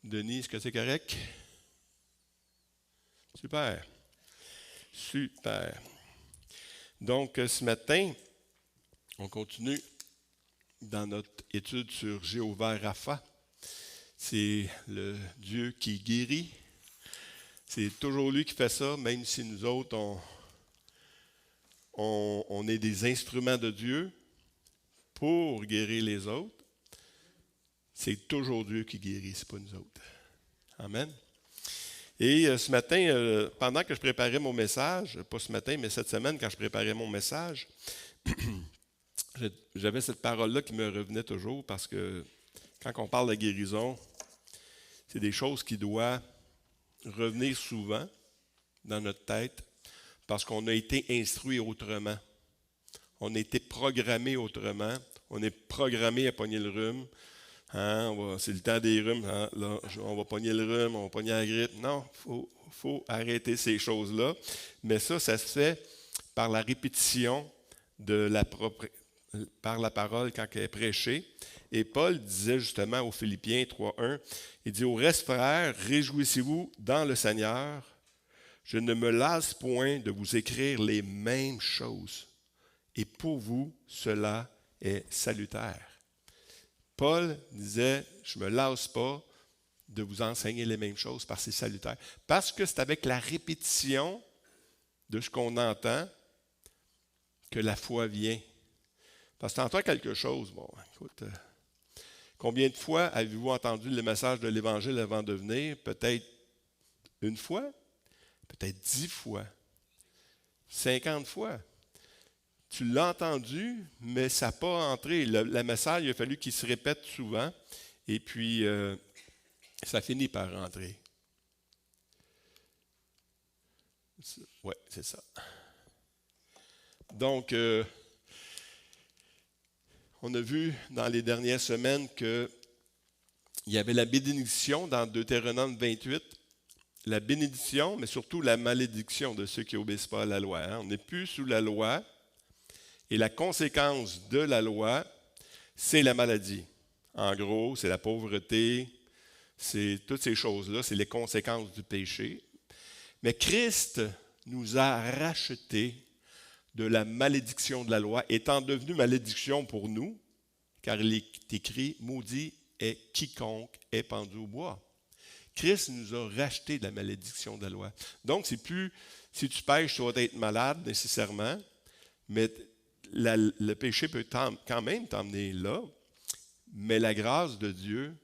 Denis, est-ce que c'est correct? Super. Super. Donc, ce matin, on continue dans notre étude sur Jéhovah Rapha. C'est le Dieu qui guérit. C'est toujours lui qui fait ça, même si nous autres, on est des instruments de Dieu pour guérir les autres. C'est toujours Dieu qui guérit, ce n'est pas nous autres. Amen. Et ce matin, pendant que je préparais mon message, pas ce matin, mais cette semaine, quand je préparais mon message, j'avais cette parole-là qui me revenait toujours parce que quand on parle de guérison, c'est des choses qui doivent revenir souvent dans notre tête parce qu'on a été instruit autrement. On a été programmé autrement. On est programmé à pogner le rhume. Hein, c'est le temps des rhumes. Hein, là, on va pogner le rhume, on va pogner la grippe. Non, il faut arrêter ces choses-là. Mais ça se fait par la répétition par la parole quand elle est prêchée. Et Paul disait justement aux Philippiens 3.1, il dit « Au reste, frères, réjouissez-vous dans le Seigneur. Je ne me lasse point de vous écrire les mêmes choses. Et pour vous, cela est salutaire. » Paul disait, je ne me lasse pas de vous enseigner les mêmes choses parce que c'est salutaire. Parce que c'est avec la répétition de ce qu'on entend que la foi vient. Parce que tu entends quelque chose, bon, écoute, combien de fois avez-vous entendu le message de l'Évangile avant de venir? Peut-être une fois, peut-être 10 fois, 50 fois. Tu l'as entendu, mais ça n'a pas entré. Le message, il a fallu qu'il se répète souvent, et puis ça finit par rentrer. Oui, c'est ça. Donc, on a vu dans les dernières semaines qu'il y avait la bénédiction dans Deutéronome 28, la bénédiction, mais surtout la malédiction de ceux qui n'obéissent pas à la loi. Hein. On n'est plus sous la loi. Et la conséquence de la loi, c'est la maladie. En gros, c'est la pauvreté, c'est toutes ces choses-là, c'est les conséquences du péché. Mais Christ nous a rachetés de la malédiction de la loi, étant devenu malédiction pour nous, car il est écrit « Maudit est quiconque est pendu au bois ». Christ nous a rachetés de la malédiction de la loi. Donc, c'est plus si tu pêches, tu vas être malade nécessairement, mais le péché peut quand même t'emmener là, mais la grâce de Dieu,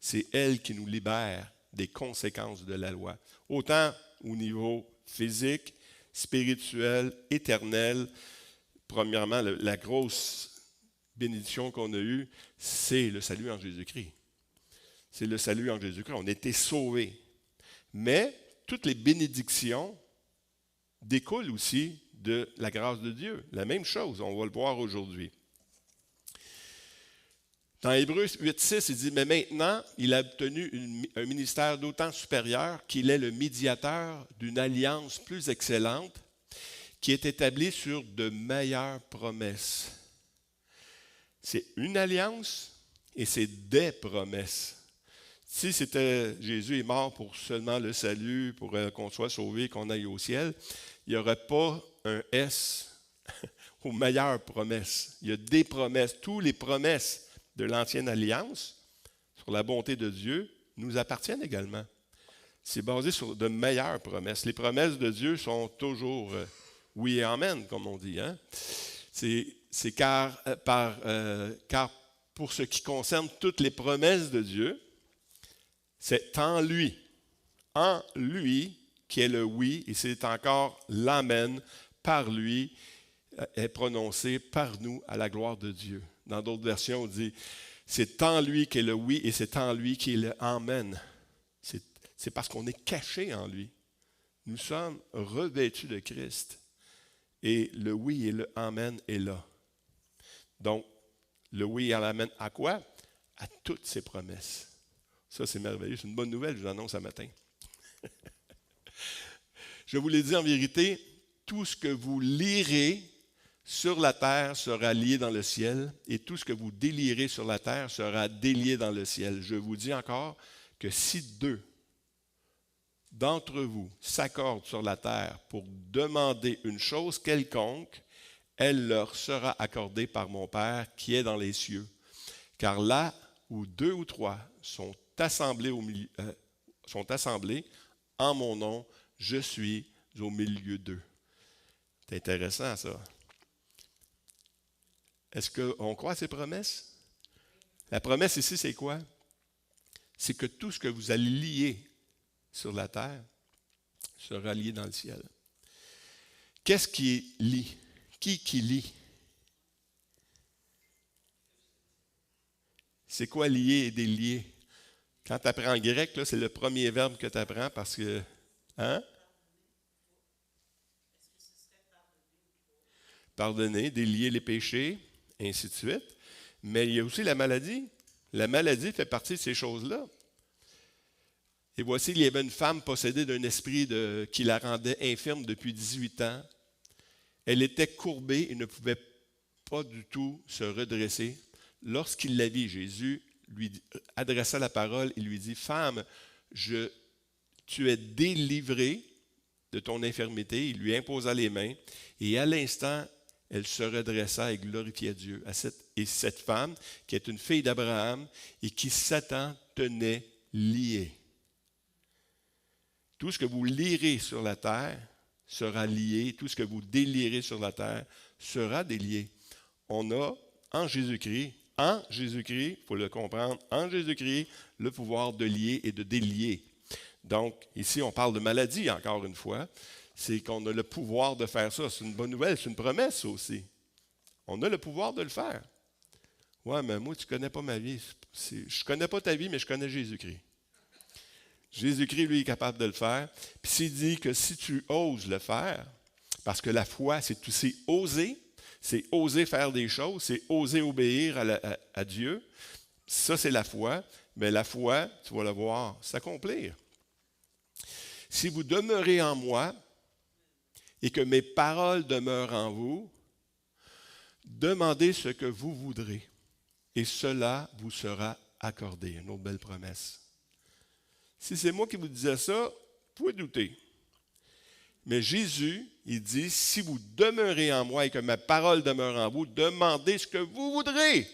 c'est elle qui nous libère des conséquences de la loi. Autant au niveau physique, spirituel, éternel. Premièrement, la grosse bénédiction qu'on a eue, c'est le salut en Jésus-Christ. C'est le salut en Jésus-Christ. On a été sauvés. Mais toutes les bénédictions découlent aussi de la grâce de Dieu. La même chose, on va le voir aujourd'hui. Dans Hébreux 8.6, il dit « Mais maintenant, il a obtenu un ministère d'autant supérieur qu'il est le médiateur d'une alliance plus excellente qui est établie sur de meilleures promesses. » C'est une alliance et c'est des promesses. Si Jésus est mort pour seulement le salut, pour qu'on soit sauvé, qu'on aille au ciel, il n'y aurait pas un S aux meilleures promesses. Il y a des promesses. Toutes les promesses de l'ancienne alliance, sur la bonté de Dieu, nous appartiennent également. C'est basé sur de meilleures promesses. Les promesses de Dieu sont toujours oui et amen, comme on dit. Hein? C'est car pour ce qui concerne toutes les promesses de Dieu, c'est en lui qui est le oui, et c'est encore l'amen par lui, est prononcé par nous à la gloire de Dieu. Dans d'autres versions, on dit c'est en lui qui est le oui et c'est en lui qui est le amen. C'est parce qu'on est caché en lui. Nous sommes revêtus de Christ. Et le oui et le amen est là. Donc, le oui et l'amen à quoi? À toutes ses promesses. Ça, c'est merveilleux. C'est une bonne nouvelle, je vous l'annonce ce matin. Je vous l'ai dit en vérité, tout ce que vous lirez sur la terre sera lié dans le ciel, et tout ce que vous délirez sur la terre sera délié dans le ciel. Je vous dis encore que si deux d'entre vous s'accordent sur la terre pour demander une chose quelconque, elle leur sera accordée par mon Père qui est dans les cieux. Car là où deux ou trois sont assemblés, sont assemblés en mon nom, je suis au milieu d'eux. C'est intéressant ça. Est-ce qu'on croit à ces promesses? La promesse ici, c'est quoi? C'est que tout ce que vous allez lier sur la terre sera lié dans le ciel. Qu'est-ce qui lie? Qui lie? C'est quoi lier et délier? Quand tu apprends en grec, là, c'est le premier verbe que tu apprends parce que... Hein? Pardonner, délier les péchés, ainsi de suite. Mais il y a aussi la maladie. La maladie fait partie de ces choses-là. Et voici, il y avait une femme possédée d'un esprit qui la rendait infirme depuis 18 ans. Elle était courbée et ne pouvait pas du tout se redresser. Lorsqu'il la vit, Jésus lui adressa la parole et lui dit, « Femme, tu es délivrée de ton infirmité. » Il lui imposa les mains et à l'instant, elle se redressa et glorifiait Dieu. Et cette femme, qui est une fille d'Abraham et qui Satan tenait liée. Tout ce que vous lirez sur la terre sera lié. Tout ce que vous délirez sur la terre sera délié. On a en Jésus-Christ, il faut le comprendre, en Jésus-Christ, le pouvoir de lier et de délier. Donc, ici, on parle de maladie, encore une fois. C'est qu'on a le pouvoir de faire ça. C'est une bonne nouvelle, c'est une promesse aussi. On a le pouvoir de le faire. Ouais, mais moi, tu ne connais pas ma vie. Je ne connais pas ta vie, mais je connais Jésus-Christ. Jésus-Christ, lui, est capable de le faire. Puis s'il dit que si tu oses le faire, parce que la foi, c'est oser faire des choses, c'est oser obéir à Dieu. Ça, c'est la foi. Mais la foi, tu vas le voir s'accomplir. Si vous demeurez en moi et que mes paroles demeurent en vous, demandez ce que vous voudrez et cela vous sera accordé. Une autre belle promesse. Si c'est moi qui vous disais ça, vous pouvez douter. Mais Jésus, il dit, si vous demeurez en moi et que ma parole demeure en vous, demandez ce que vous voudrez.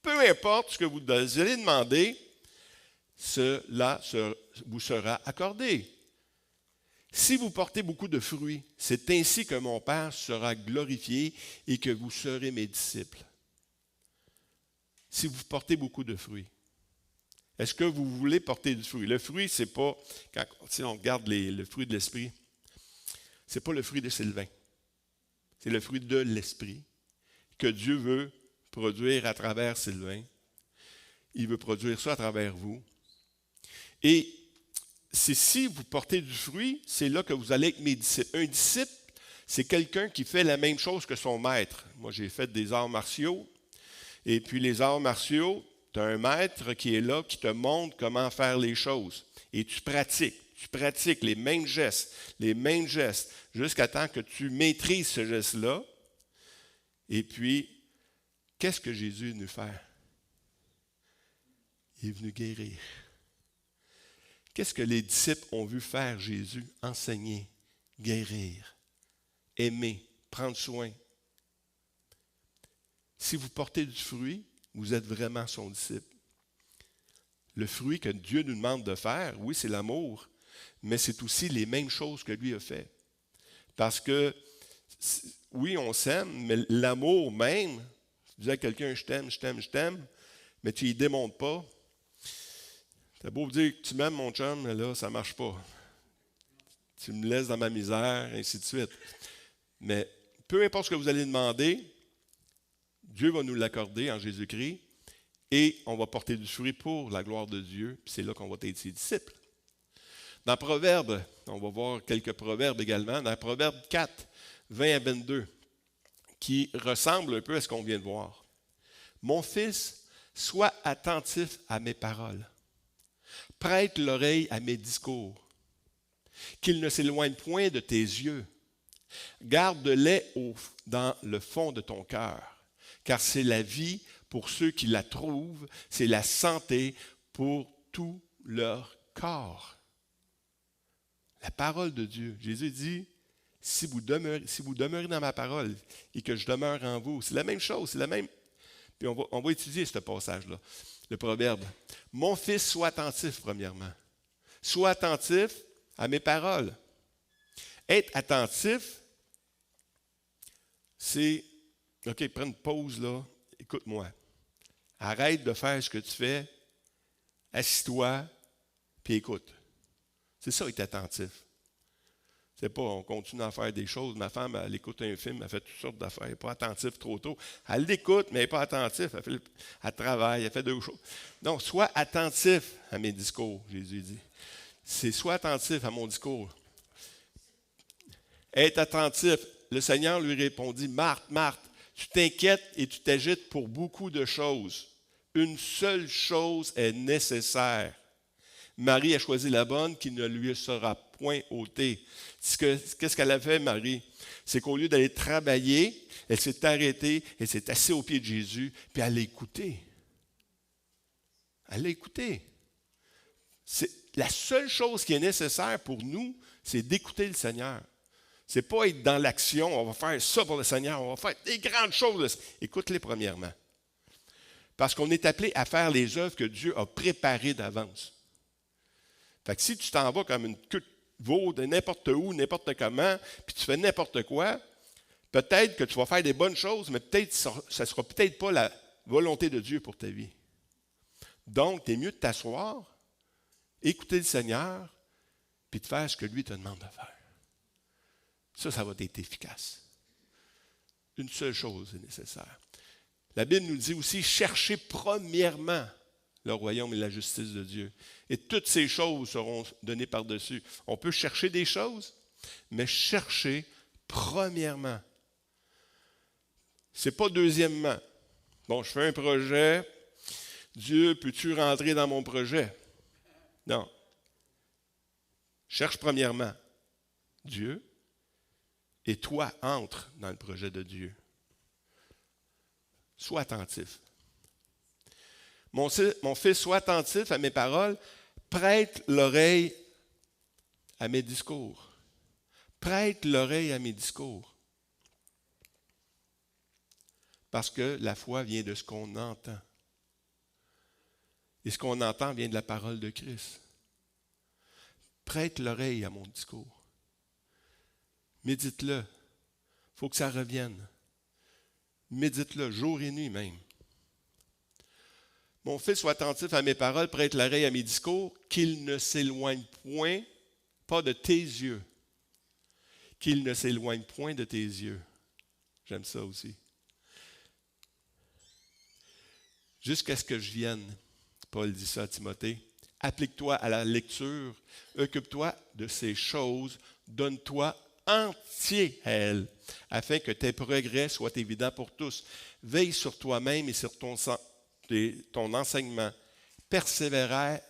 Peu importe ce que vous allez demander, cela vous sera accordé. Si vous portez beaucoup de fruits, c'est ainsi que mon Père sera glorifié et que vous serez mes disciples. Si vous portez beaucoup de fruits. Est-ce que vous voulez porter du fruit? Le fruit, c'est pas, si on regarde le fruit de l'esprit, c'est pas le fruit de Sylvain. C'est le fruit de l'esprit que Dieu veut produire à travers Sylvain. Il veut produire ça à travers vous. Et c'est si vous portez du fruit, c'est là que vous allez être mes disciples. Un disciple, c'est quelqu'un qui fait la même chose que son maître. Moi, j'ai fait des arts martiaux. Et puis les arts martiaux, tu as un maître qui est là, qui te montre comment faire les choses. Et tu pratiques les mêmes gestes, jusqu'à temps que tu maîtrises ce geste-là. Et puis, qu'est-ce que Jésus est venu faire? Il est venu guérir. Qu'est-ce que les disciples ont vu faire Jésus? Enseigner, guérir, aimer, prendre soin. Si vous portez du fruit, vous êtes vraiment son disciple. Le fruit que Dieu nous demande de faire, oui, c'est l'amour, mais c'est aussi les mêmes choses que lui a fait. Parce que, oui, on s'aime, mais l'amour même, tu dis à quelqu'un, je t'aime, mais tu ne y démontres pas. T'as beau dire que tu m'aimes, mon chum, mais là, ça ne marche pas. Tu me laisses dans ma misère, ainsi de suite. Mais peu importe ce que vous allez demander, Dieu va nous l'accorder en Jésus-Christ et on va porter du fruit pour la gloire de Dieu. Puis c'est là qu'on va être ses disciples. Dans Proverbes, on va voir quelques proverbes également. Dans Proverbe 4, 20 à 22, qui ressemble un peu à ce qu'on vient de voir. « Mon fils, sois attentif à mes paroles. Prête l'oreille à mes discours. Qu'ils ne s'éloignent point de tes yeux. Garde-les dans le fond de ton cœur. Car c'est la vie pour ceux qui la trouvent, c'est la santé pour tous leur corps. La parole de Dieu. Jésus dit, si vous demeurez dans ma parole et que je demeure en vous, c'est la même chose, c'est la même. Puis on va étudier ce passage-là, le proverbe. Mon fils, sois attentif, premièrement. Sois attentif à mes paroles. Être attentif, c'est, OK, prends une pause là, écoute-moi. Arrête de faire ce que tu fais, assis-toi, puis écoute. C'est ça, être attentif. C'est pas, on continue à faire des choses. Ma femme, elle écoute un film, elle fait toutes sortes d'affaires. Elle n'est pas attentive trop tôt. Elle l'écoute, mais elle n'est pas attentive. Elle travaille, elle fait deux choses. Donc, sois attentif à mes discours, Jésus dit. C'est sois attentif à mon discours. Être attentif. Le Seigneur lui répondit, Marthe, Marthe, tu t'inquiètes et tu t'agites pour beaucoup de choses. Une seule chose est nécessaire. Marie a choisi la bonne qui ne lui sera point ôtée. Qu'est-ce qu'elle a fait, Marie? C'est qu'au lieu d'aller travailler, elle s'est arrêtée, elle s'est assise aux pieds de Jésus, puis elle l'a écouté. Elle l'a écouté. La seule chose qui est nécessaire pour nous, c'est d'écouter le Seigneur. Ce n'est pas être dans l'action, on va faire ça pour le Seigneur, on va faire des grandes choses. Écoute-les premièrement. Parce qu'on est appelé à faire les œuvres que Dieu a préparées d'avance. Fait que si tu t'en vas comme une queue de veau de n'importe où, n'importe comment, puis tu fais n'importe quoi, peut-être que tu vas faire des bonnes choses, mais peut-être ça ne sera peut-être pas la volonté de Dieu pour ta vie. Donc, tu es mieux de t'asseoir, écouter le Seigneur, puis de faire ce que lui te demande de faire. Ça va être efficace. Une seule chose est nécessaire. La Bible nous dit aussi, cherchez premièrement le royaume et la justice de Dieu. Et toutes ces choses seront données par-dessus. On peut chercher des choses, mais chercher premièrement. Ce n'est pas deuxièmement. Bon, je fais un projet. Dieu, peux-tu rentrer dans mon projet? Non. Cherche premièrement Dieu et toi, entre dans le projet de Dieu. Sois attentif. Mon fils, sois attentif à mes paroles, prête l'oreille à mes discours. Prête l'oreille à mes discours. Parce que la foi vient de ce qu'on entend. Et ce qu'on entend vient de la parole de Christ. Prête l'oreille à mon discours. Médite-le. Il faut que ça revienne. Médite-le, jour et nuit même. Mon fils, sois attentif à mes paroles, prête l'oreille à mes discours, qu'il ne s'éloigne point, pas de tes yeux. Qu'il ne s'éloigne point de tes yeux. J'aime ça aussi. Jusqu'à ce que je vienne, Paul dit ça à Timothée, applique-toi à la lecture, occupe-toi de ces choses, donne-toi entier à elles, afin que tes progrès soient évidents pour tous. Veille sur toi-même et sur ton enseignement. Persévère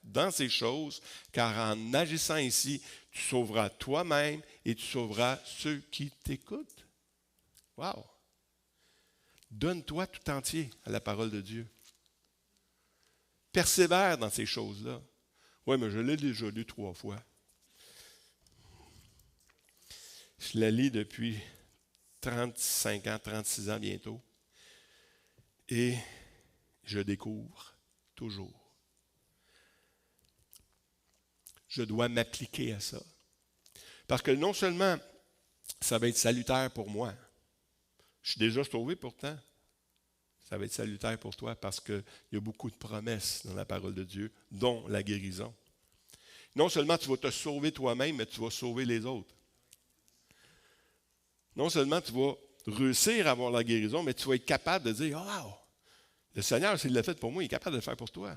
dans ces choses, car en agissant ainsi, tu sauveras toi-même et tu sauveras ceux qui t'écoutent. Wow! Donne-toi tout entier à la parole de Dieu. Persévère dans ces choses-là. Oui, mais je l'ai déjà lu 3 fois. Je la lis depuis 35 ans, 36 ans bientôt. Et je découvre toujours. Je dois m'appliquer à ça. Parce que non seulement ça va être salutaire pour moi, je suis déjà sauvé pourtant, ça va être salutaire pour toi parce qu'il y a beaucoup de promesses dans la parole de Dieu, dont la guérison. Non seulement tu vas te sauver toi-même, mais tu vas sauver les autres. Non seulement tu vas réussir à avoir la guérison, mais tu vas être capable de dire « Wow! Le Seigneur, s'il l'a fait pour moi, il est capable de le faire pour toi. »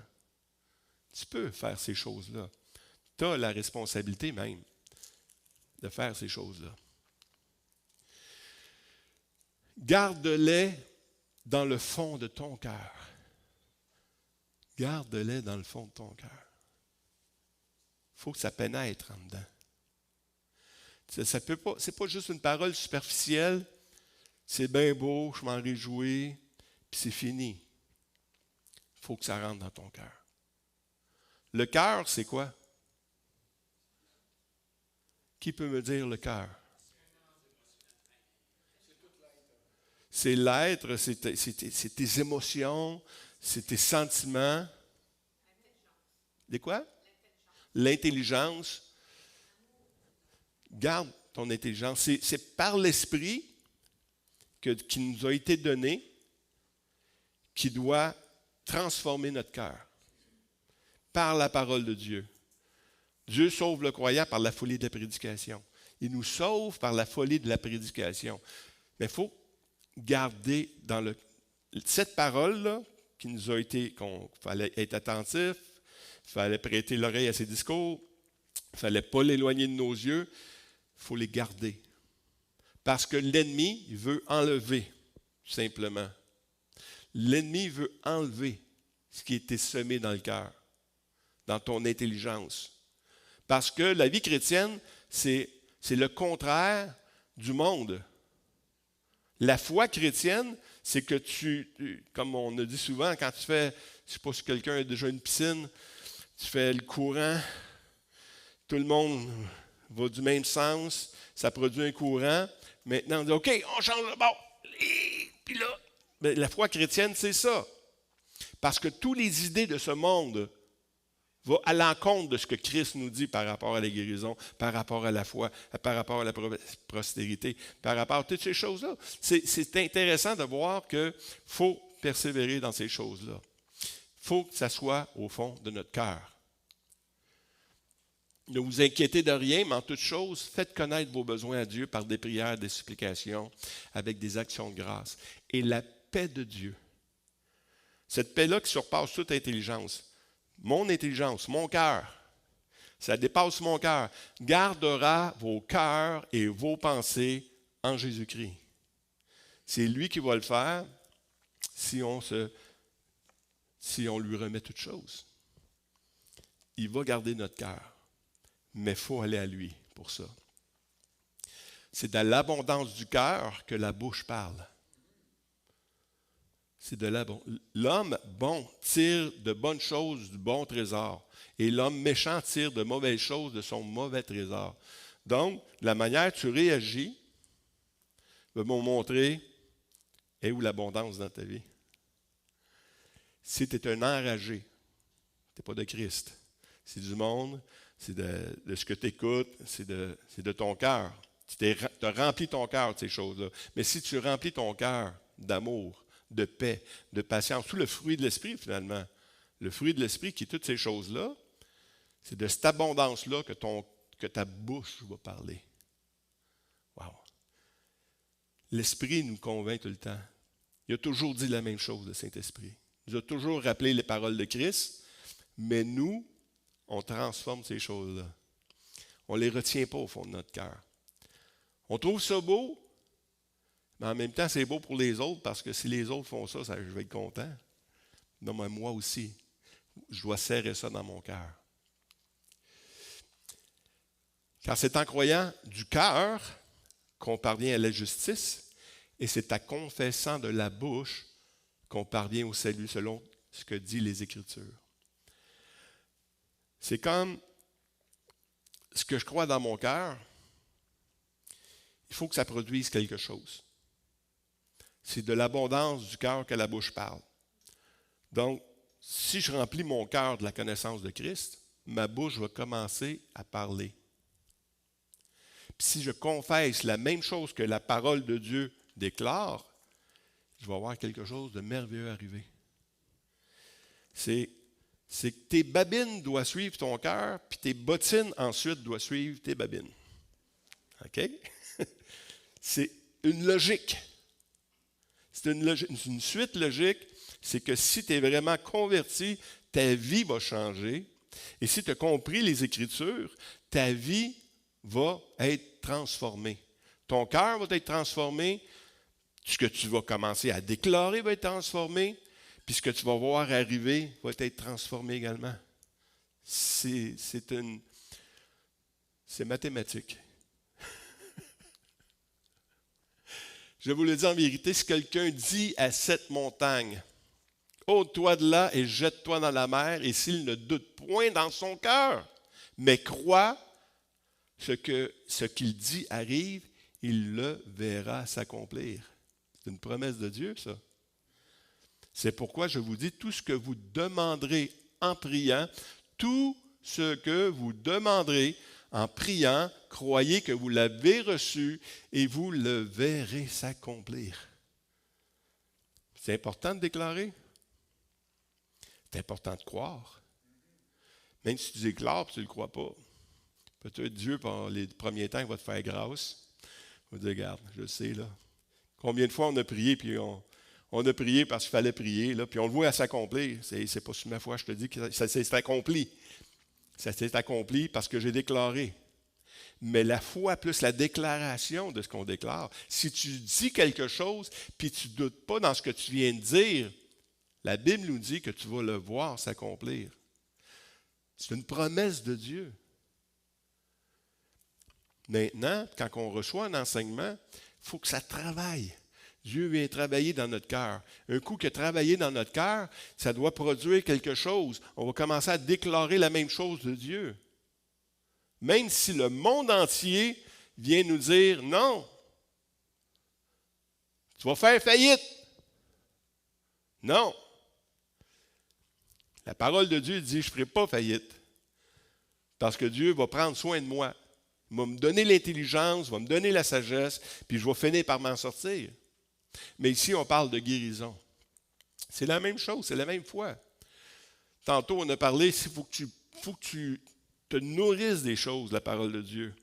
Tu peux faire ces choses-là. Tu as la responsabilité même de faire ces choses-là. Garde-les dans le fond de ton cœur. Garde-les dans le fond de ton cœur. Il faut que ça pénètre en dedans. Ça peut pas, c'est pas juste une parole superficielle. C'est bien beau, je m'en réjouis, puis c'est fini. Il faut que ça rentre dans ton cœur. Le cœur, c'est quoi? Qui peut me dire le cœur? C'est l'être, c'est tes émotions, c'est tes sentiments. Des quoi? L'intelligence. Garde ton intelligence. C'est par l'esprit qui nous a été donné qui doit transformer notre cœur. Par la parole de Dieu. Dieu sauve le croyant par la folie de la prédication. Il nous sauve par la folie de la prédication. Mais il faut garder dans cette parole-là qui nous a été, qu'il fallait être attentif, il fallait prêter l'oreille à ses discours, il ne fallait pas l'éloigner de nos yeux, il faut les garder. Parce que l'ennemi, il veut enlever, simplement. L'ennemi veut enlever ce qui a été semé dans le cœur, dans ton intelligence. Parce que la vie chrétienne, c'est le contraire du monde. La foi chrétienne, c'est que comme on a dit souvent, quand tu fais, je ne sais pas si quelqu'un a déjà une piscine, tu fais le courant, tout le monde va du même sens, ça produit un courant. Maintenant, on dit, OK, on change de bord. Puis là, bien, la foi chrétienne, c'est ça. Parce que toutes les idées de ce monde vont à l'encontre de ce que Christ nous dit par rapport à la guérison, par rapport à la foi, par rapport à la prospérité, par rapport à toutes ces choses-là. C'est intéressant de voir qu'il faut persévérer dans ces choses-là. Il faut que ça soit au fond de notre cœur. Ne vous inquiétez de rien, mais en toute chose, faites connaître vos besoins à Dieu par des prières, des supplications, avec des actions de grâce. Et la paix de Dieu, cette paix-là qui surpasse toute intelligence, mon intelligence, mon cœur, ça dépasse mon cœur, gardera vos cœurs et vos pensées en Jésus-Christ. C'est lui qui va le faire si on lui remet toutes choses. Il va garder notre cœur, mais il faut aller à lui pour ça. C'est de l'abondance du cœur que la bouche parle. C'est de l'abondance. L'homme bon tire de bonnes choses du bon trésor, et l'homme méchant tire de mauvaises choses de son mauvais trésor. Donc, la manière dont tu réagis va me montrer est où l'abondance dans ta vie. Si tu es un enragé, tu n'es pas de Christ. C'est du monde, c'est de ce que tu écoutes, c'est de ton cœur. Tu as rempli ton cœur de ces choses-là. Mais si tu remplis ton cœur d'amour, de paix, de patience, tout le fruit de l'esprit finalement, le fruit de l'esprit qui est toutes ces choses-là, c'est de cette abondance-là que ta bouche va parler. Wow! L'Esprit nous convainc tout le temps. Il a toujours dit la même chose, le Saint-Esprit. Il nous a toujours rappelé les paroles de Christ, mais nous, on transforme ces choses-là. On ne les retient pas au fond de notre cœur. On trouve ça beau, mais en même temps, c'est beau pour les autres parce que si les autres font ça, je vais être content. Non, mais moi aussi, je dois serrer ça dans mon cœur. Car c'est en croyant du cœur qu'on parvient à la justice et c'est en confessant de la bouche qu'on parvient au salut selon ce que disent les Écritures. C'est comme ce que je crois dans mon cœur, il faut que ça produise quelque chose. C'est de l'abondance du cœur que la bouche parle. Donc, si je remplis mon cœur de la connaissance de Christ, ma bouche va commencer à parler. Puis si je confesse la même chose que la parole de Dieu déclare, je vais avoir quelque chose de merveilleux arriver. C'est que tes babines doivent suivre ton cœur, puis tes bottines ensuite doivent suivre tes babines. OK? C'est une logique. C'est une suite logique. C'est que si tu es vraiment converti, ta vie va changer. Et si tu as compris les Écritures, ta vie va être transformée. Ton cœur va être transformé. Ce que tu vas commencer à déclarer va être transformé. Puis ce que tu vas voir arriver va être transformé également. C'est mathématique. Je vous le dis en vérité, si quelqu'un dit à cette montagne, ôte-toi de là et jette-toi dans la mer, et s'il ne doute point dans son cœur, mais croit ce qu'il dit arrive, il le verra s'accomplir. C'est une promesse de Dieu, ça. C'est pourquoi je vous dis, tout ce que vous demanderez en priant, tout ce que vous demanderez en priant, croyez que vous l'avez reçu et vous le verrez s'accomplir. C'est important de déclarer. C'est important de croire. Même si tu déclares et tu ne le crois pas. Peut-être Dieu, pendant les premiers temps, il va te faire grâce. Il va te dire, regarde, je sais, là. Combien de fois on a prié, puis on a prié parce qu'il fallait prier, là, puis on le voit à s'accomplir. C'est pas sur ma foi, je te dis que ça s'est accompli. Ça s'est accompli parce que j'ai déclaré. Mais la foi plus la déclaration de ce qu'on déclare, si tu dis quelque chose, puis tu ne doutes pas dans ce que tu viens de dire, la Bible nous dit que tu vas le voir s'accomplir. C'est une promesse de Dieu. Maintenant, quand on reçoit un enseignement, il faut que ça travaille. Dieu vient travailler dans notre cœur. Un coup qu'il a travaillé dans notre cœur, ça doit produire quelque chose. On va commencer à déclarer la même chose de Dieu. Même si le monde entier vient nous dire « Non, tu vas faire faillite. » Non. La parole de Dieu dit « Je ne ferai pas faillite. » Parce que Dieu va prendre soin de moi. Il va me donner l'intelligence, il va me donner la sagesse, puis je vais finir par m'en sortir. Mais ici, on parle de guérison. C'est la même chose, c'est la même foi. Tantôt, on a parlé, il faut que tu te nourrisses des choses, la parole de Dieu.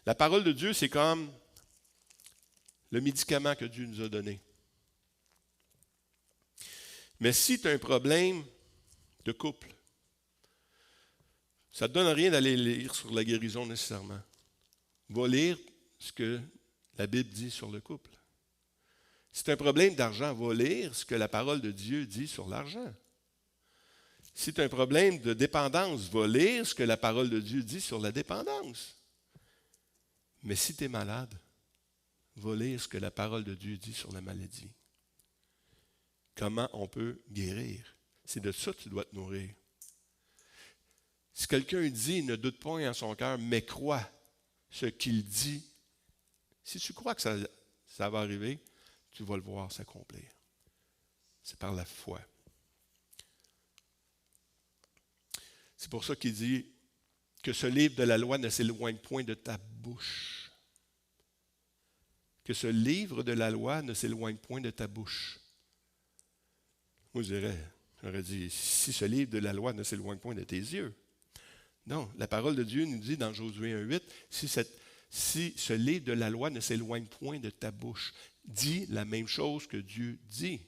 La parole de Dieu, c'est comme le médicament que Dieu nous a donné. Mais si tu as un problème de couple, ça ne te donne rien d'aller lire sur la guérison nécessairement. Va lire ce que la Bible dit sur le couple. Si tu as un problème d'argent, va lire ce que la parole de Dieu dit sur l'argent. Si tu as un problème de dépendance, va lire ce que la parole de Dieu dit sur la dépendance. Mais si tu es malade, va lire ce que la parole de Dieu dit sur la maladie. Comment on peut guérir? C'est de ça que tu dois te nourrir. Si quelqu'un dit, ne doute pas en son cœur, mais croit ce qu'il dit, si tu crois que ça va arriver, tu vas le voir s'accomplir. C'est par la foi. C'est pour ça qu'il dit que ce livre de la loi ne s'éloigne point de ta bouche. Que ce livre de la loi ne s'éloigne point de ta bouche. Moi, j'aurais dit, si ce livre de la loi ne s'éloigne point de tes yeux. Non, la parole de Dieu nous dit dans Josué 1,8, si ce livre de la loi ne s'éloigne point de ta bouche, dis la même chose que Dieu dit.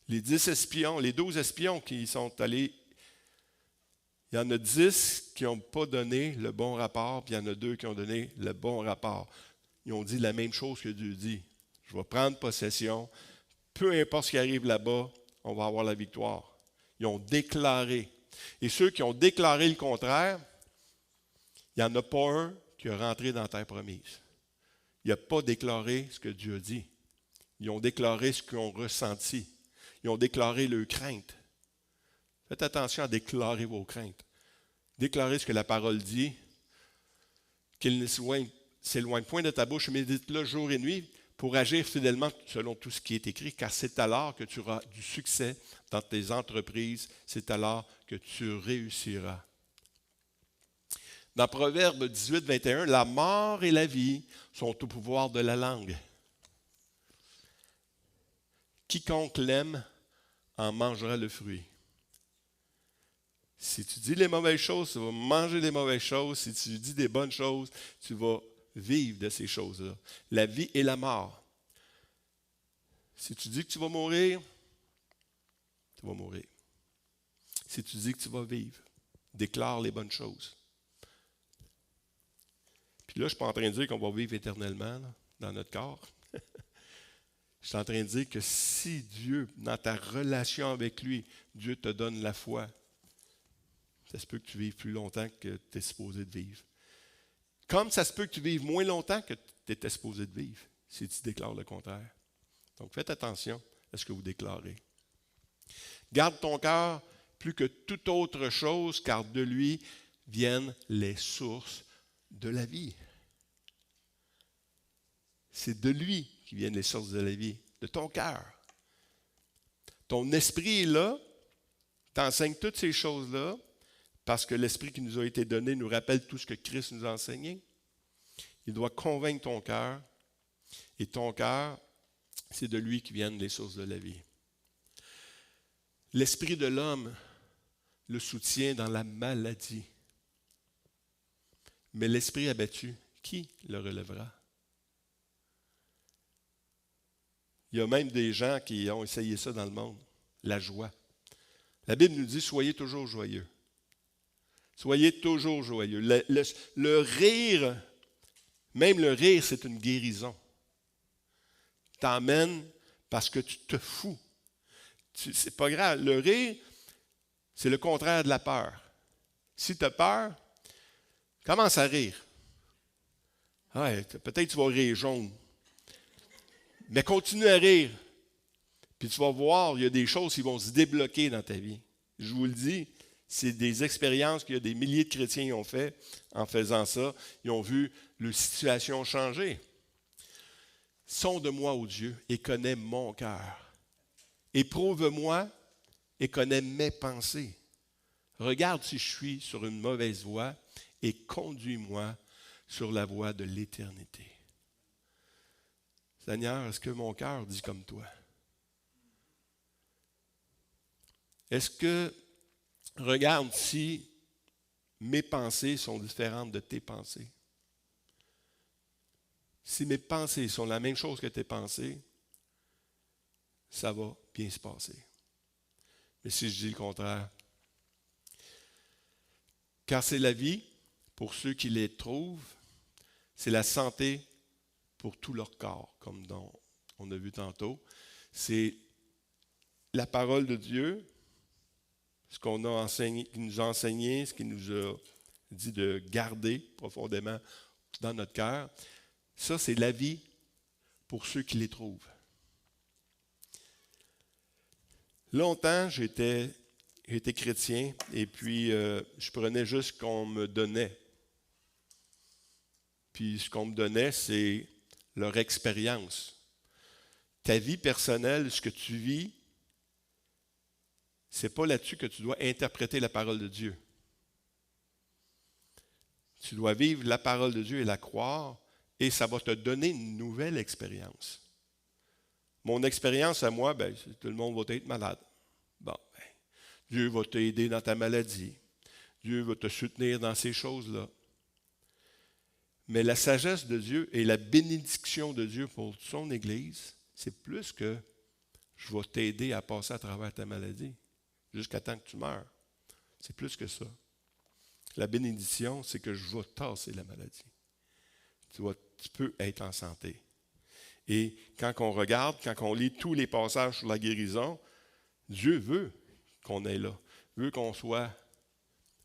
Les 10 espions, les 12 espions qui sont allés, il y en a 10 qui n'ont pas donné le bon rapport, puis il y en a 2 qui ont donné le bon rapport. Ils ont dit la même chose que Dieu dit. Je vais prendre possession, peu importe ce qui arrive là-bas, on va avoir la victoire. Ils ont déclaré. Et ceux qui ont déclaré le contraire, il n'y en a pas un qui est rentré dans la terre promise. Il n'a pas déclaré ce que Dieu a dit. Ils ont déclaré ce qu'ils ont ressenti. Ils ont déclaré leurs craintes. Faites attention à déclarer vos craintes. Déclarez ce que la parole dit, qu'il ne s'éloigne point de ta bouche, mais dites-le jour et nuit pour agir fidèlement selon tout ce qui est écrit, car c'est alors que tu auras du succès dans tes entreprises, c'est alors que tu réussiras. Dans Proverbe 18, 21, la mort et la vie sont au pouvoir de la langue. Quiconque l'aime en mangera le fruit. Si tu dis les mauvaises choses, tu vas manger des mauvaises choses. Si tu dis des bonnes choses, tu vas vivre de ces choses-là. La vie et la mort. Si tu dis que tu vas mourir, tu vas mourir. Si tu dis que tu vas vivre, déclare les bonnes choses. Puis là, je ne suis pas en train de dire qu'on va vivre éternellement là, dans notre corps. Je suis en train de dire que si Dieu, dans ta relation avec lui, Dieu te donne la foi, ça se peut que tu vives plus longtemps que tu es supposé de vivre. Comme ça se peut que tu vives moins longtemps que tu étais supposé de vivre, si tu déclares le contraire. Donc faites attention à ce que vous déclarez. Garde ton cœur plus que toute autre chose, car de lui viennent les sources de la vie. C'est de lui qui viennent les sources de la vie, de ton cœur. Ton esprit est là, t'enseigne toutes ces choses-là, parce que l'esprit qui nous a été donné nous rappelle tout ce que Christ nous a enseigné. Il doit convaincre ton cœur, et ton cœur, c'est de lui qui viennent les sources de la vie. L'esprit de l'homme le soutient dans la maladie. Mais l'esprit abattu, qui le relèvera? Il y a même des gens qui ont essayé ça dans le monde, la joie. La Bible nous dit, soyez toujours joyeux. Soyez toujours joyeux. Le rire, même le rire, c'est une guérison. T'emmènes parce que tu te fous. C'est pas grave. Le rire, c'est le contraire de la peur. Si tu as peur, commence à rire. Ouais, peut-être tu vas rire jaune. Mais continue à rire. Puis tu vas voir, il y a des choses qui vont se débloquer dans ta vie. Je vous le dis, c'est des expériences qu'il y a des milliers de chrétiens qui ont fait en faisant ça. Ils ont vu leur situation changer. Sonde-moi, ô Dieu, et connais mon cœur. Éprouve-moi et connais mes pensées. Regarde si je suis sur une mauvaise voie et conduis-moi sur la voie de l'éternité. Seigneur, est-ce que mon cœur dit comme toi? Est-ce que, regarde si mes pensées sont différentes de tes pensées? Si mes pensées sont la même chose que tes pensées, ça va bien se passer. Mais si je dis le contraire, car c'est la vie pour ceux qui les trouvent, c'est la santé pour tout leur corps, comme on a vu tantôt. C'est la parole de Dieu, ce qu'on a enseigné, qui nous a enseigné, ce qu'il nous a dit de garder profondément dans notre cœur. Ça, c'est la vie pour ceux qui les trouvent. Longtemps, j'étais chrétien et puis je prenais juste ce qu'on me donnait. Puis ce qu'on me donnait, c'est leur expérience. Ta vie personnelle, ce que tu vis, c'est pas là-dessus que tu dois interpréter la parole de Dieu. Tu dois vivre la parole de Dieu et la croire, et ça va te donner une nouvelle expérience. Mon expérience à moi, tout le monde va être malade. Bon, Dieu va t'aider dans ta maladie. Dieu va te soutenir dans ces choses-là. Mais la sagesse de Dieu et la bénédiction de Dieu pour son Église, c'est plus que je vais t'aider à passer à travers ta maladie jusqu'à temps que tu meurs. C'est plus que ça. La bénédiction, c'est que je vais tasser la maladie. Tu peux être en santé. Et quand on regarde, quand on lit tous les passages sur la guérison, Dieu veut qu'on aille là. Il veut qu'on soit.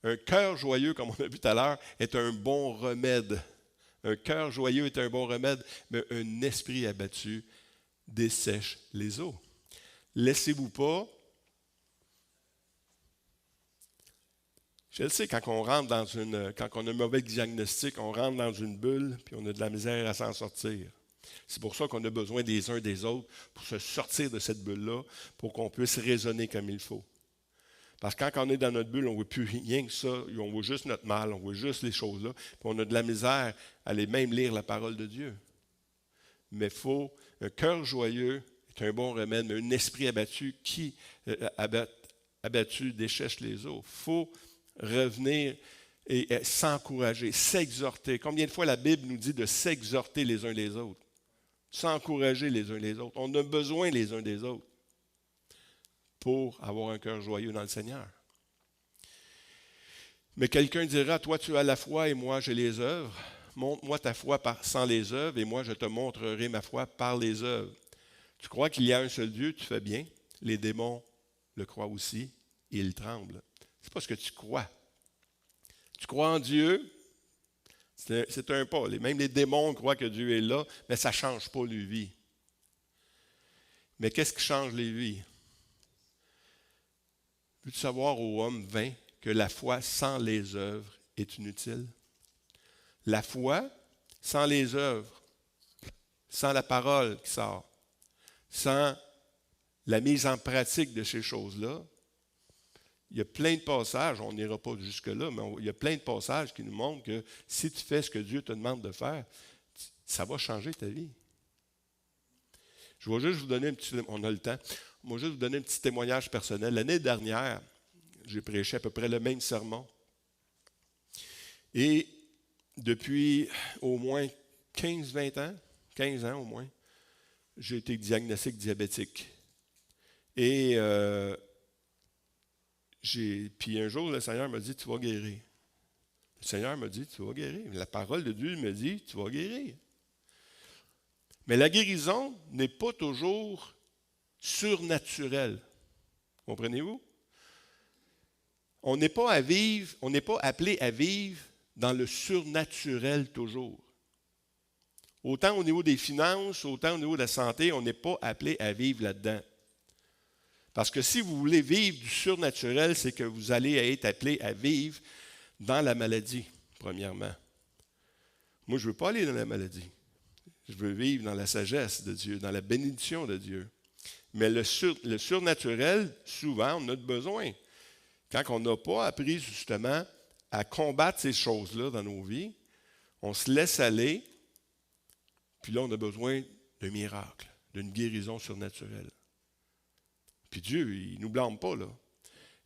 Un cœur joyeux, comme on a vu tout à l'heure, est un bon remède. Un cœur joyeux est un bon remède, mais un esprit abattu dessèche les eaux. Laissez-vous pas. Je le sais, quand on rentre quand on a un mauvais diagnostic, on rentre dans une bulle, puis on a de la misère à s'en sortir. C'est pour ça qu'on a besoin des uns des autres pour se sortir de cette bulle-là, pour qu'on puisse raisonner comme il faut. Parce que quand on est dans notre bulle, on ne voit plus rien que ça, on voit juste notre mal, on voit juste les choses-là, puis on a de la misère à aller même lire la parole de Dieu. Mais un cœur joyeux est un bon remède, mais un esprit abattu abattu déchèche les eaux. Il faut revenir et s'encourager, s'exhorter. Combien de fois la Bible nous dit de s'exhorter les uns les autres? S'encourager les uns les autres. On a besoin les uns des autres pour avoir un cœur joyeux dans le Seigneur. Mais quelqu'un dira, toi tu as la foi et moi j'ai les œuvres. Montre-moi ta foi sans les œuvres et moi je te montrerai ma foi par les œuvres. Tu crois qu'il y a un seul Dieu, tu fais bien. Les démons le croient aussi et ils tremblent. C'est pas ce que tu crois. Tu crois en Dieu, c'est un pas. Même les démons croient que Dieu est là, mais ça ne change pas les vies. Mais qu'est-ce qui change les vies? Veux-tu savoir, ô homme vain, que la foi sans les œuvres est inutile? La foi sans les œuvres, sans la parole qui sort, sans la mise en pratique de ces choses-là, il y a plein de passages, on n'ira pas jusque-là, mais il y a plein de passages qui nous montrent que si tu fais ce que Dieu te demande de faire, ça va changer ta vie. Je vais juste vous donner on a le temps, je vais juste vous donner un petit témoignage personnel. L'année dernière, j'ai prêché à peu près le même sermon. Et depuis au moins 15 ans au moins, j'ai été diagnostiqué diabétique. Et puis un jour, le Seigneur m'a dit, tu vas guérir. Le Seigneur m'a dit, tu vas guérir. La parole de Dieu me dit, tu vas guérir. Mais la guérison n'est pas toujours surnaturelle. Comprenez-vous? On n'est pas appelé à vivre dans le surnaturel toujours. Autant au niveau des finances, autant au niveau de la santé, on n'est pas appelé à vivre là-dedans. Parce que si vous voulez vivre du surnaturel, c'est que vous allez être appelé à vivre dans la maladie, premièrement. Moi, je ne veux pas aller dans la maladie. Je veux vivre dans la sagesse de Dieu, dans la bénédiction de Dieu. Mais le surnaturel, souvent, on a besoin. Quand on n'a pas appris justement à combattre ces choses-là dans nos vies, on se laisse aller, puis là, on a besoin d'un miracle, d'une guérison surnaturelle. Puis Dieu, il ne nous blâme pas, là.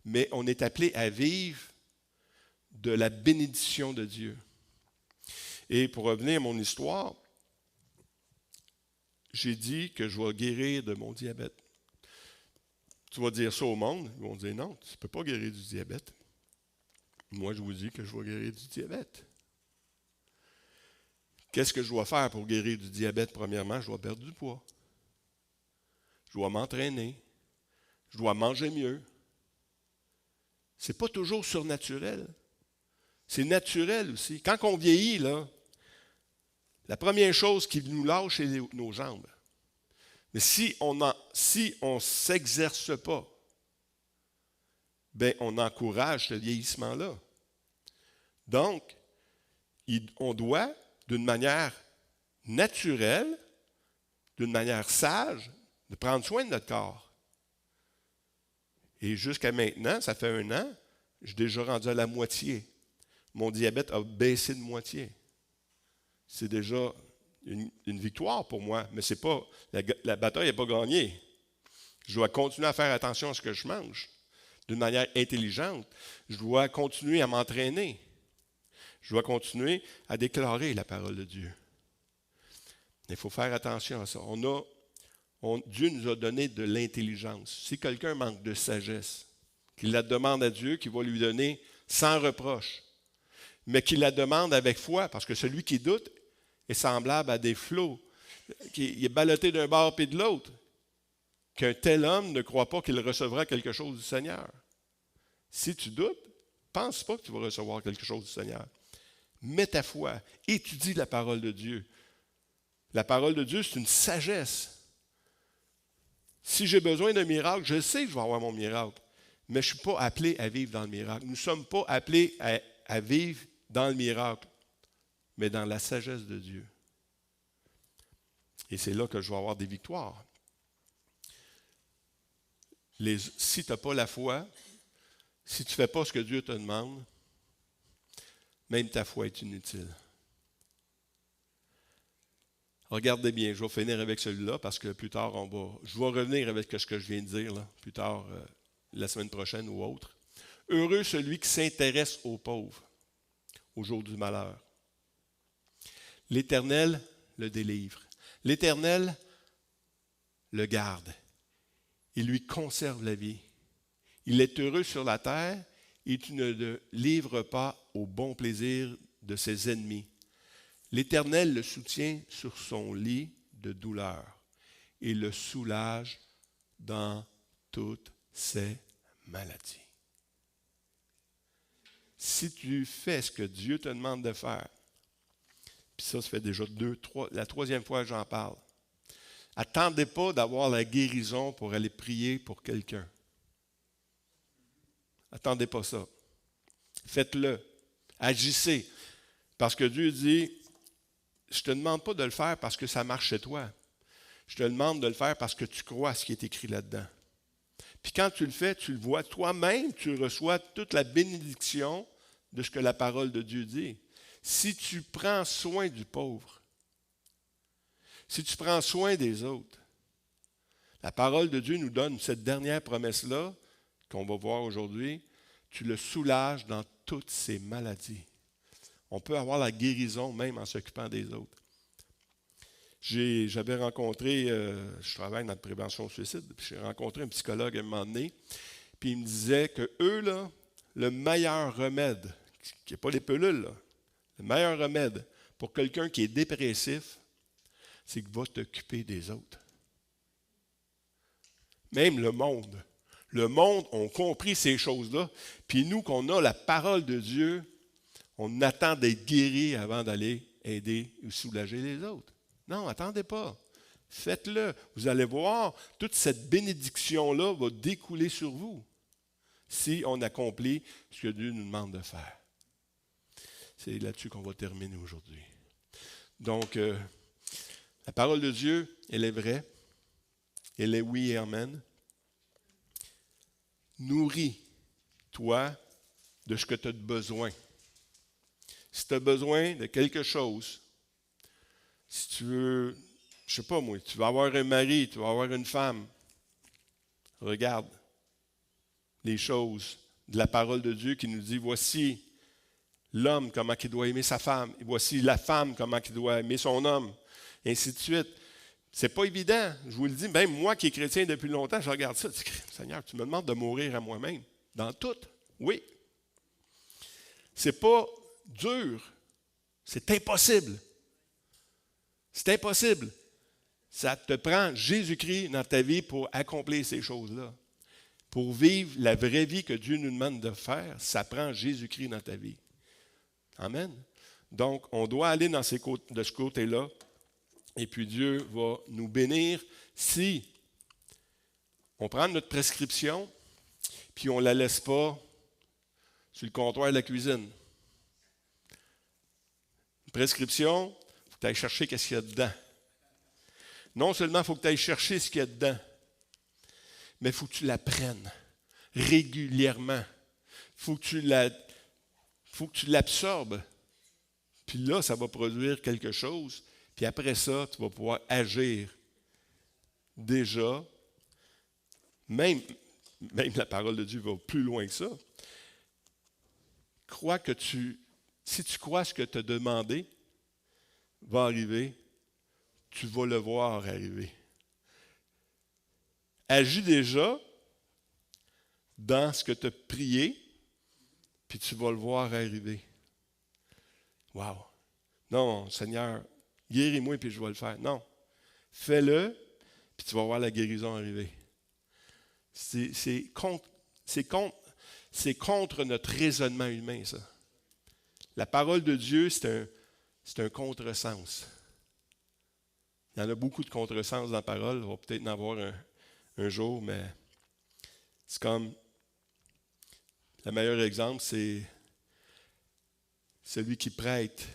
Mais on est appelé à vivre de la bénédiction de Dieu. Et pour revenir à mon histoire, j'ai dit que je vais guérir de mon diabète. Tu vas dire ça au monde, ils vont dire non, tu ne peux pas guérir du diabète. Moi, je vous dis que je vais guérir du diabète. Qu'est-ce que je dois faire pour guérir du diabète? Premièrement, je dois perdre du poids. Je dois m'entraîner. Je dois manger mieux. Ce n'est pas toujours surnaturel. C'est naturel aussi. Quand on vieillit, là, la première chose qui nous lâche, c'est nos jambes. Mais si on ne s'exerce pas, ben on encourage ce vieillissement-là. Donc, on doit, d'une manière naturelle, d'une manière sage, de prendre soin de notre corps. Et jusqu'à maintenant, ça fait 1 an, j'ai déjà rendu à la moitié. Mon diabète a baissé de moitié. C'est déjà une victoire pour moi, mais c'est pas la bataille n'est pas gagnée. Je dois continuer à faire attention à ce que je mange d'une manière intelligente. Je dois continuer à m'entraîner. Je dois continuer à déclarer la parole de Dieu. Il faut faire attention à ça. Dieu nous a donné de l'intelligence. Si quelqu'un manque de sagesse, qu'il la demande à Dieu, qu'il va lui donner sans reproche, mais qu'il la demande avec foi, parce que celui qui doute est semblable à des flots, qui est ballotté d'un bord et de l'autre, qu'un tel homme ne croit pas qu'il recevra quelque chose du Seigneur. Si tu doutes, pense pas que tu vas recevoir quelque chose du Seigneur. Mets ta foi, étudie la parole de Dieu. La parole de Dieu, c'est une sagesse. Si j'ai besoin d'un miracle, je sais que je vais avoir mon miracle, mais je ne suis pas appelé à vivre dans le miracle. Nous ne sommes pas appelés à vivre dans le miracle, mais dans la sagesse de Dieu. Et c'est là que je vais avoir des victoires. Si tu n'as pas la foi, si tu ne fais pas ce que Dieu te demande, même ta foi est inutile. Regardez bien, je vais finir avec celui-là parce que plus tard, je vais revenir avec ce que je viens de dire, là, plus tard, la semaine prochaine ou autre. Heureux celui qui s'intéresse aux pauvres, au jour du malheur. L'Éternel le délivre. L'Éternel le garde. Il lui conserve la vie. Il est heureux sur la terre et tu ne le livres pas au bon plaisir de ses ennemis. L'Éternel le soutient sur son lit de douleur et le soulage dans toutes ses maladies. Si tu fais ce que Dieu te demande de faire, puis ça fait déjà la 3e fois que j'en parle, attendez pas d'avoir la guérison pour aller prier pour quelqu'un. Attendez pas ça. Faites-le. Agissez. Parce que Dieu dit, je ne te demande pas de le faire parce que ça marche chez toi. Je te demande de le faire parce que tu crois à ce qui est écrit là-dedans. Puis quand tu le fais, tu le vois toi-même, tu reçois toute la bénédiction de ce que la parole de Dieu dit. Si tu prends soin du pauvre, si tu prends soin des autres, la parole de Dieu nous donne cette dernière promesse-là, qu'on va voir aujourd'hui, tu le soulages dans toutes ses maladies. On peut avoir la guérison même en s'occupant des autres. J'avais rencontré, je travaille dans la prévention au suicide, puis j'ai rencontré un psychologue à un moment donné, puis il me disait que eux, là, le meilleur remède, qui n'est pas les pilules, là, le meilleur remède pour quelqu'un qui est dépressif, c'est qu'il va t'occuper des autres. Même le monde. Le monde a compris ces choses-là, puis nous, qu'on a la parole de Dieu, on attend d'être guéri avant d'aller aider ou soulager les autres. Non, attendez pas. Faites-le. Vous allez voir, toute cette bénédiction-là va découler sur vous si on accomplit ce que Dieu nous demande de faire. C'est là-dessus qu'on va terminer aujourd'hui. Donc, la parole de Dieu, elle est vraie. Elle est oui et amen. Nourris-toi de ce que tu as besoin. Si tu as besoin de quelque chose, si tu veux, je sais pas moi, tu vas avoir un mari, tu vas avoir une femme, regarde les choses de la parole de Dieu qui nous dit, voici l'homme, comment il doit aimer sa femme, et voici la femme, comment il doit aimer son homme, et ainsi de suite. C'est pas évident, je vous le dis, même moi qui est chrétien depuis longtemps, je regarde ça, je dis, Seigneur, tu me demandes de mourir à moi-même, dans tout, oui. C'est pas dur, c'est impossible. C'est impossible. Ça te prend Jésus-Christ dans ta vie pour accomplir ces choses-là. Pour vivre la vraie vie que Dieu nous demande de faire, ça prend Jésus-Christ dans ta vie. Amen. Donc, on doit aller de ce côté-là, et puis Dieu va nous bénir si on prend notre prescription, puis on ne la laisse pas sur le comptoir de la cuisine. Une prescription, il faut que tu ailles chercher ce qu'il y a dedans. Non seulement il faut que tu ailles chercher ce qu'il y a dedans, mais il faut que tu la prennes régulièrement. Il faut que tu l'absorbes. Puis là, ça va produire quelque chose. Puis après ça, tu vas pouvoir agir. Déjà, même la parole de Dieu va plus loin que ça. Si tu crois ce que tu as demandé va arriver, tu vas le voir arriver. Agis déjà dans ce que tu as prié, puis tu vas le voir arriver. Wow! Non, Seigneur, guéris-moi, puis je vais le faire. Non. Fais-le, puis tu vas voir la guérison arriver. C'est contre notre raisonnement humain, ça. La parole de Dieu, c'est un contresens. Il y en a beaucoup de contresens dans la parole. On va peut-être en avoir un jour, mais c'est comme... Le meilleur exemple, c'est celui qui prête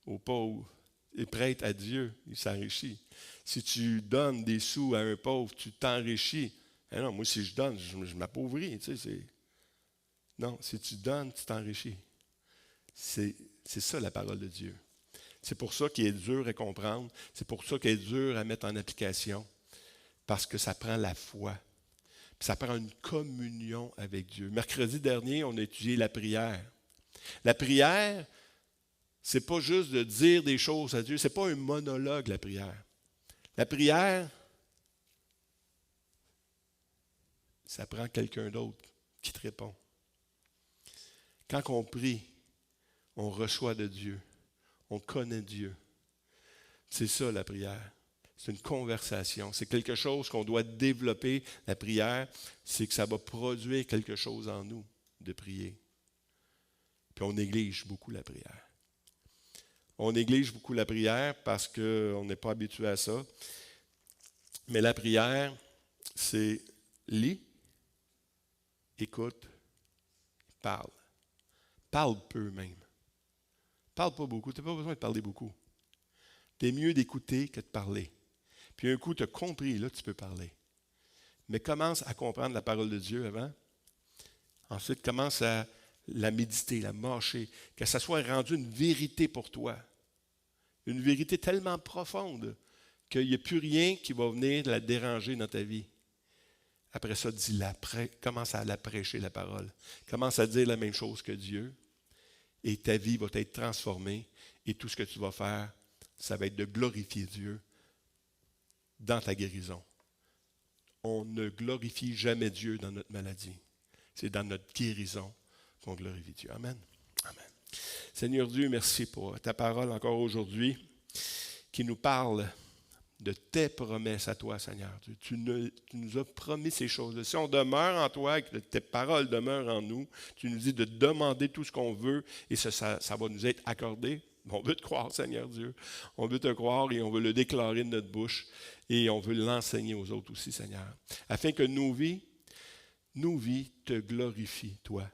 aux pauvres. Il prête à Dieu, il s'enrichit. Si tu donnes des sous à un pauvre, tu t'enrichis. Eh non, moi, si je donne, je m'appauvris. Tu sais, non, si tu donnes, tu t'enrichis. C'est ça la parole de Dieu. C'est pour ça qu'il est dur à comprendre. C'est pour ça qu'il est dur à mettre en application. Parce que ça prend la foi. Puis ça prend une communion avec Dieu. Mercredi dernier, on a étudié la prière. La prière, c'est pas juste de dire des choses à Dieu. C'est pas un monologue, la prière. La prière, ça prend quelqu'un d'autre qui te répond. Quand on prie, on reçoit de Dieu. On connaît Dieu. C'est ça la prière. C'est une conversation. C'est quelque chose qu'on doit développer, la prière. C'est que ça va produire quelque chose en nous de prier. Puis on néglige beaucoup la prière. On néglige beaucoup la prière parce qu'on n'est pas habitué à ça. Mais la prière, c'est lis, écoute, parle. Parle peu même. Parle pas beaucoup. Tu n'as pas besoin de parler beaucoup. C'est mieux d'écouter que de parler. Puis un coup, tu as compris, là, tu peux parler. Mais commence à comprendre la parole de Dieu avant. Ensuite, commence à la méditer, la mâcher, que ça soit rendu une vérité pour toi. Une vérité tellement profonde qu'il n'y a plus rien qui va venir la déranger dans ta vie. Après ça, dis-la, commence à la prêcher, la parole. Commence à dire la même chose que Dieu. Et ta vie va être transformée. Et tout ce que tu vas faire, ça va être de glorifier Dieu dans ta guérison. On ne glorifie jamais Dieu dans notre maladie. C'est dans notre guérison qu'on glorifie Dieu. Amen. Amen. Seigneur Dieu, merci pour ta parole encore aujourd'hui qui nous parle de tes promesses à toi, Seigneur Dieu. Tu nous as promis ces choses-là. Si on demeure en toi et que tes paroles demeurent en nous, tu nous dis de demander tout ce qu'on veut et ça va nous être accordé. On veut te croire, Seigneur Dieu. On veut te croire et on veut le déclarer de notre bouche et on veut l'enseigner aux autres aussi, Seigneur. Afin que nos vies te glorifient, toi.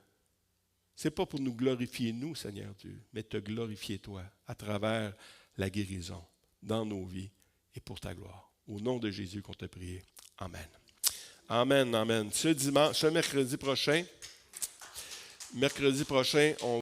Ce n'est pas pour nous glorifier, nous, Seigneur Dieu, mais te glorifier, toi, à travers la guérison dans nos vies et pour ta gloire. Au nom de Jésus qu'on t'a prié. Amen. Amen, amen. Ce mercredi prochain, on